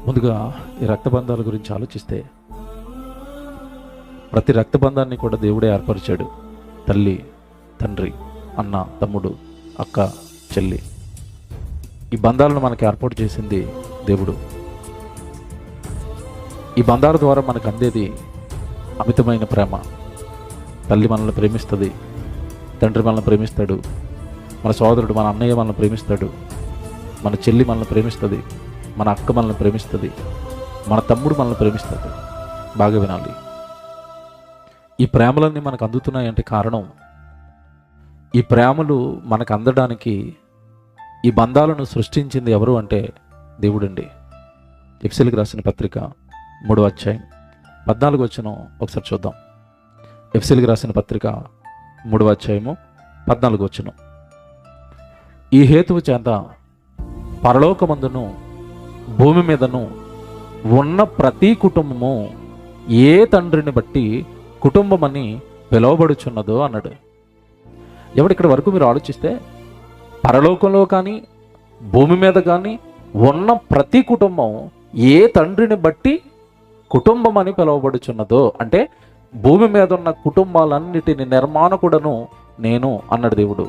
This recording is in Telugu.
ముందుగా ఈ రక్తబంధాల గురించి ఆలోచిస్తే ప్రతి రక్తబంధాన్ని కూడా దేవుడే ఏర్పరిచాడు. తల్లి, తండ్రి, అన్న, తమ్ముడు, అక్క, చెల్లి, ఈ బంధాలను మనకు ఏర్పాటు చేసింది దేవుడు. ఈ బంధాల ద్వారా మనకు అందేది అమితమైన ప్రేమ. తల్లి మనల్ని ప్రేమిస్తుంది, తండ్రి మనల్ని ప్రేమిస్తాడు, మన సోదరుడు, మన అన్నయ్య మనల్ని ప్రేమిస్తాడు, మన చెల్లి మనల్ని ప్రేమిస్తుంది, మన అక్క మనల్ని ప్రేమిస్తుంది, మన తమ్ముడు మనల్ని ప్రేమిస్తాడు. బాగా వినాలి. ఈ ప్రేమలన్నీ మనకు అందుతున్నాయంటే కారణం, ఈ ప్రేమలు మనకు అందడానికి ఈ బంధాలను సృష్టించింది ఎవరు అంటే దేవుడండి. ఎఫెసీయులకు రాసిన పత్రిక 3వ అధ్యాయం 14వ వచనం ఒకసారి చూద్దాం. ఎఫెసీయులకు రాసిన పత్రిక 3వ అధ్యాయము 14వ వచనం. ఈ హేతువు చేత పరలోకమందును భూమి మీదను ఉన్న ప్రతి కుటుంబము ఏ తండ్రిని బట్టి కుటుంబమని పిలువబడుచున్నదో అన్నాడు. ఇక్కడ వరకు మీరు ఆలోచిస్తే పరలోకంలో కానీ భూమి మీద కానీ ఉన్న ప్రతి కుటుంబం ఏ తండ్రిని బట్టి కుటుంబం అని పిలువబడుచున్నదో అంటే భూమి మీద ఉన్న కుటుంబాలన్నిటిని నిర్మాణకుడను నేను అన్నాడు దేవుడు.